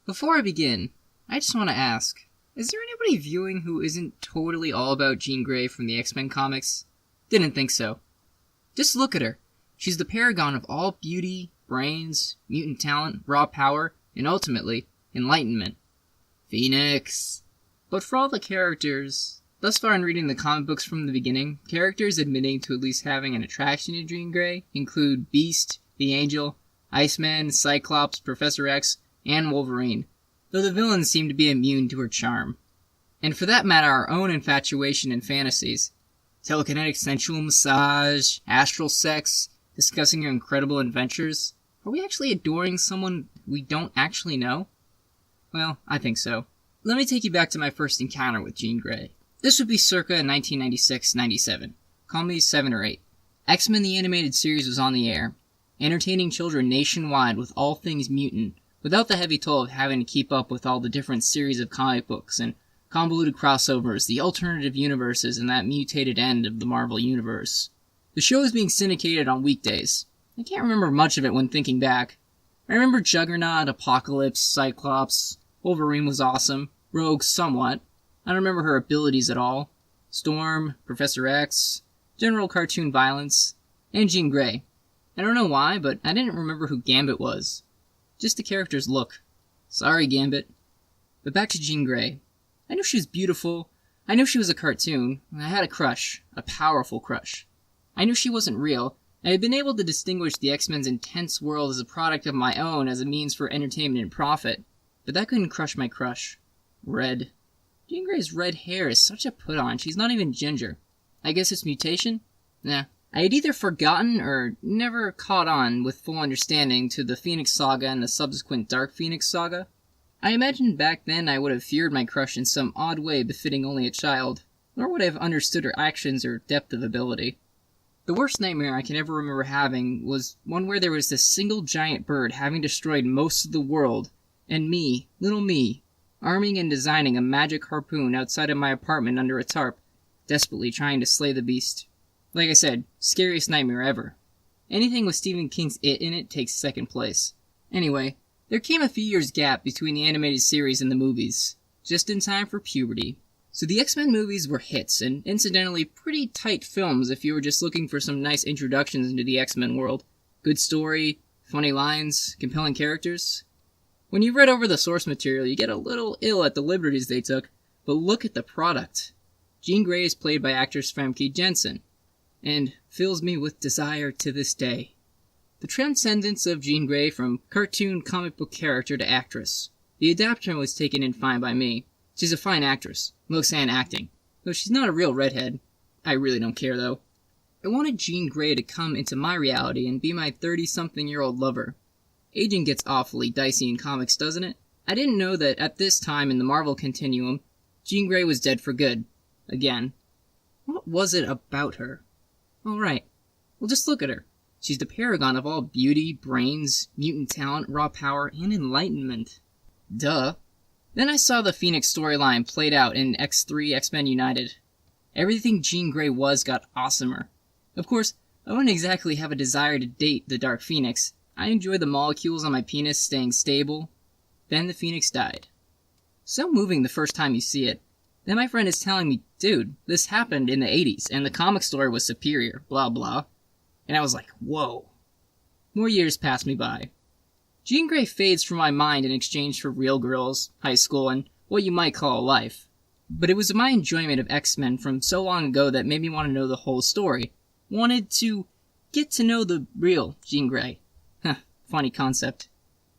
Before I begin, I just want to ask, is there anybody viewing who isn't totally all about Jean Grey from the X-Men comics? Didn't think so. Just look at her. She's the paragon of all beauty, brains, mutant talent, raw power, and ultimately, enlightenment. Phoenix! But for all the characters, thus far in reading the comic books from the beginning, characters admitting to at least having an attraction to Jean Grey include Beast, the Angel, Iceman, Cyclops, Professor X, and Wolverine, though the villains seem to be immune to her charm. And for that matter, our own infatuation and fantasies. Telekinetic sensual massage, astral sex, discussing her incredible adventures. Are we actually adoring someone we don't actually know? Well, I think so. Let me take you back to my first encounter with Jean Grey. This would be circa 1996-97. Call me 7 or 8. X-Men the Animated Series was on the air, entertaining children nationwide with all things mutant, without the heavy toll of having to keep up with all the different series of comic books and convoluted crossovers, the alternative universes, and that mutated end of the Marvel Universe. The show is being syndicated on weekdays. I can't remember much of it when thinking back. I remember Juggernaut, Apocalypse, Cyclops, Wolverine was awesome, Rogue somewhat. I don't remember her abilities at all. Storm, Professor X, general cartoon violence, and Jean Grey. I don't know why, but I didn't remember who Gambit was. Just the character's look. Sorry, Gambit. But back to Jean Grey. I knew she was beautiful. I knew she was a cartoon. I had a crush. A powerful crush. I knew she wasn't real. I had been able to distinguish the X-Men's intense world as a product of my own as a means for entertainment and profit. But that couldn't crush my crush. Red. Jean Grey's red hair is such a put-on. She's not even ginger. I guess it's mutation? Nah. I had either forgotten or never caught on with full understanding to the Phoenix Saga and the subsequent Dark Phoenix Saga. I imagined back then I would have feared my crush in some odd way befitting only a child, nor would I have understood her actions or depth of ability. The worst nightmare I can ever remember having was one where there was this single giant bird having destroyed most of the world, and me, little me, arming and designing a magic harpoon outside of my apartment under a tarp, desperately trying to slay the beast. Like I said, scariest nightmare ever. Anything with Stephen King's It in it takes second place. Anyway, there came a few years gap between the animated series and the movies, just in time for puberty. So the X-Men movies were hits, and incidentally pretty tight films if you were just looking for some nice introductions into the X-Men world. Good story, funny lines, compelling characters. When you read over the source material, you get a little ill at the liberties they took, but look at the product. Jean Grey is played by actress Famke Janssen, and fills me with desire to this day. The transcendence of Jean Grey from cartoon comic book character to actress. The adaptation was taken in fine by me. She's a fine actress, looks and acting, though she's not a real redhead. I really don't care though. I wanted Jean Grey to come into my reality and be my 30-something-year-old lover. Aging gets awfully dicey in comics, doesn't it? I didn't know that at this time in the Marvel continuum, Jean Grey was dead for good. Again. What was it about her? Alright, well just look at her. She's the paragon of all beauty, brains, mutant talent, raw power, and enlightenment. Duh. Then I saw the Phoenix storyline played out in X3 X-Men United. Everything Jean Grey was got awesomer. Of course, I wouldn't exactly have a desire to date the Dark Phoenix. I enjoy the molecules on my penis staying stable. Then the Phoenix died. So moving the first time you see it. Then my friend is telling me, dude, this happened in the 80s, and the comic story was superior, blah blah. And I was like, whoa. More years pass me by. Jean Grey fades from my mind in exchange for real girls, high school, and what you might call life. But it was my enjoyment of X-Men from so long ago that made me want to know the whole story. Wanted to get to know the real Jean Grey. Funny concept.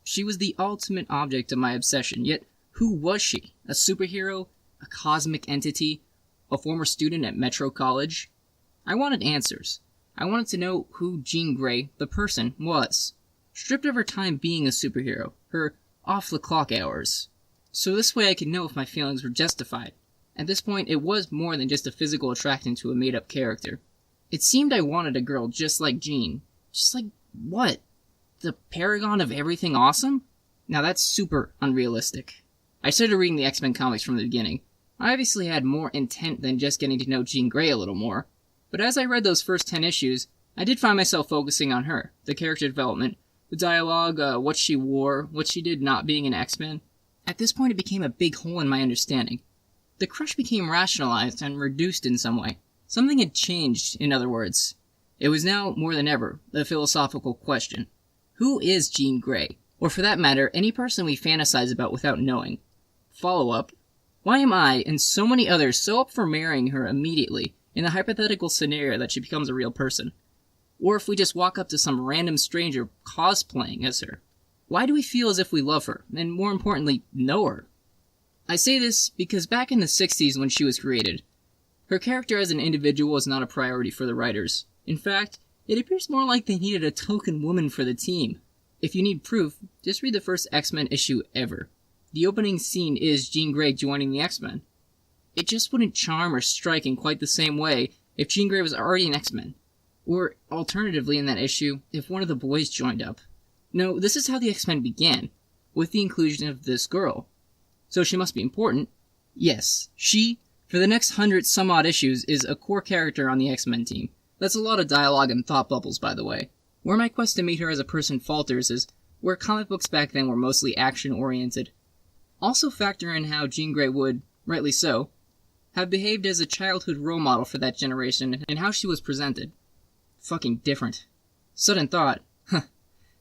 She was the ultimate object of my obsession, yet who was she? A superhero? A cosmic entity? A former student at Metro College? I wanted answers. I wanted to know who Jean Grey, the person, was. Stripped of her time being a superhero, her off-the-clock hours. So this way I could know if my feelings were justified. At this point, it was more than just a physical attraction to a made-up character. It seemed I wanted a girl just like Jean. Just like what? The paragon of everything awesome? Now that's super unrealistic. I started reading the X-Men comics from the beginning. I obviously had more intent than just getting to know Jean Grey a little more. But as I read those first 10 issues, I did find myself focusing on her, the character development, the dialogue, what she wore, what she did not being an X-Men. At this point, it became a big hole in my understanding. The crush became rationalized and reduced in some way. Something had changed, in other words. It was now, more than ever, a philosophical question. Who is Jean Grey? Or for that matter, any person we fantasize about without knowing. Follow-up. Why am I, and so many others, so up for marrying her immediately, in the hypothetical scenario that she becomes a real person? Or if we just walk up to some random stranger cosplaying as her? Why do we feel as if we love her, and more importantly, know her? I say this because back in the 60s when she was created, her character as an individual was not a priority for the writers. In fact, it appears more like they needed a token woman for the team. If you need proof, just read the first X-Men issue ever. The opening scene is Jean Grey joining the X-Men. It just wouldn't charm or strike in quite the same way if Jean Grey was already an X-Men. Or, alternatively in that issue, if one of the boys joined up. No, this is how the X-Men began, with the inclusion of this girl. So she must be important. Yes, she, for the next 100-some-odd issues, is a core character on the X-Men team. That's a lot of dialogue and thought bubbles, by the way. Where my quest to meet her as a person falters is where comic books back then were mostly action-oriented. Also factor in how Jean Grey would, rightly so, have behaved as a childhood role model for that generation and how she was presented. Fucking different. Sudden thought.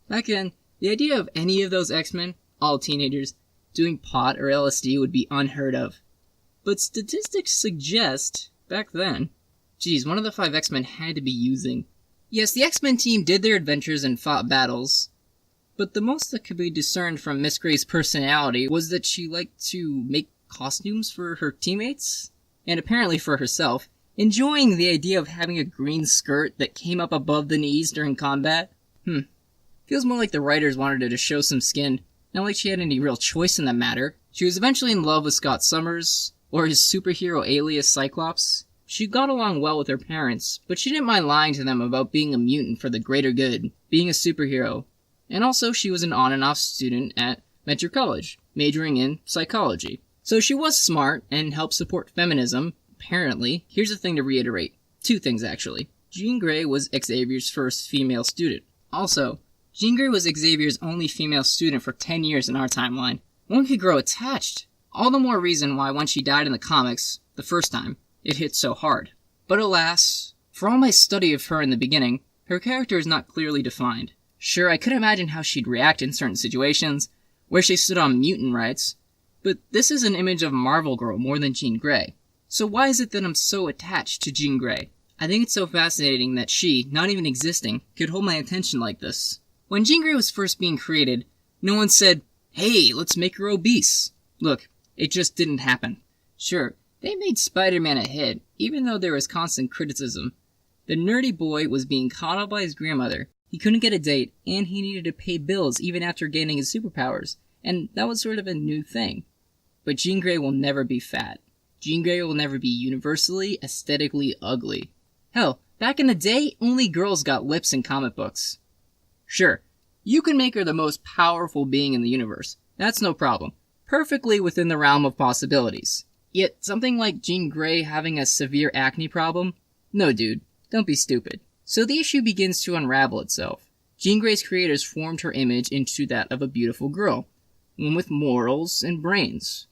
Back then, the idea of any of those X-Men, all teenagers, doing pot or LSD would be unheard of. But statistics suggest, back then, one of the 5 X-Men had to be using. Yes, the X-Men team did their adventures and fought battles, but the most that could be discerned from Miss Grey's personality was that she liked to make costumes for her teammates, and apparently for herself, enjoying the idea of having a green skirt that came up above the knees during combat. Feels more like the writers wanted her to show some skin, not like she had any real choice in the matter. She was eventually in love with Scott Summers, or his superhero alias Cyclops. She got along well with her parents, but she didn't mind lying to them about being a mutant for the greater good, being a superhero. And also, she was an on and off student at Metro College, majoring in psychology. So she was smart and helped support feminism, apparently. Here's the thing to reiterate. 2 things, actually. Jean Grey was Xavier's first female student. Also, Jean Grey was Xavier's only female student for 10 years in our timeline. One could grow attached. All the more reason why when she died in the comics, the first time, it hit so hard. But alas, for all my study of her in the beginning, her character is not clearly defined. Sure, I could imagine how she'd react in certain situations, where she stood on mutant rights, but this is an image of Marvel Girl more than Jean Grey. So why is it that I'm so attached to Jean Grey? I think it's so fascinating that she, not even existing, could hold my attention like this. When Jean Grey was first being created, no one said, "Hey, let's make her obese." Look, it just didn't happen. Sure, they made Spider-Man a hit, even though there was constant criticism. The nerdy boy was being caught up by his grandmother. He couldn't get a date, and he needed to pay bills even after gaining his superpowers, and that was sort of a new thing. But Jean Grey will never be fat. Jean Grey will never be universally, aesthetically ugly. Hell, back in the day, only girls got lips in comic books. Sure, you can make her the most powerful being in the universe. That's no problem. Perfectly within the realm of possibilities. Yet, something like Jean Grey having a severe acne problem? No, dude, don't be stupid. So the issue begins to unravel itself. Jean Grey's creators formed her image into that of a beautiful girl, one with morals and brains.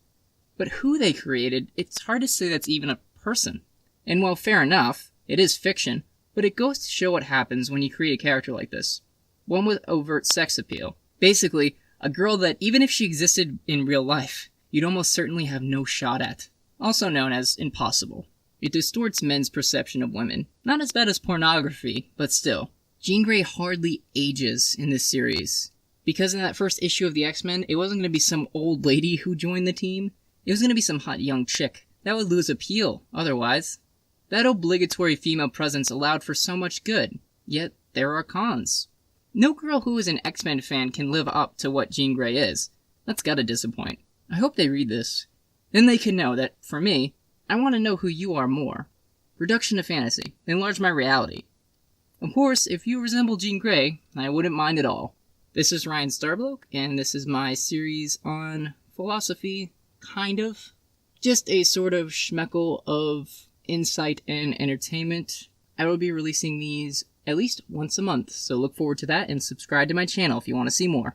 But who they created, it's hard to say that's even a person. And while fair enough, it is fiction, but it goes to show what happens when you create a character like this. One with overt sex appeal. Basically, a girl that, even if she existed in real life, you'd almost certainly have no shot at. Also known as impossible. It distorts men's perception of women. Not as bad as pornography, but still. Jean Grey hardly ages in this series. Because in that first issue of the X-Men, it wasn't going to be some old lady who joined the team. It was going to be some hot young chick. That would lose appeal, otherwise. That obligatory female presence allowed for so much good. Yet, there are cons. No girl who is an X-Men fan can live up to what Jean Grey is. That's gotta disappoint. I hope they read this. Then they can know that, for me, I want to know who you are more. Reduction to fantasy. Enlarge my reality. Of course, if you resemble Jean Grey, I wouldn't mind at all. This is Ryan Starbloke, and this is my series on philosophy, kind of. Just a sort of schmeckle of insight and entertainment. I will be releasing these at least once a month, so look forward to that and subscribe to my channel if you want to see more.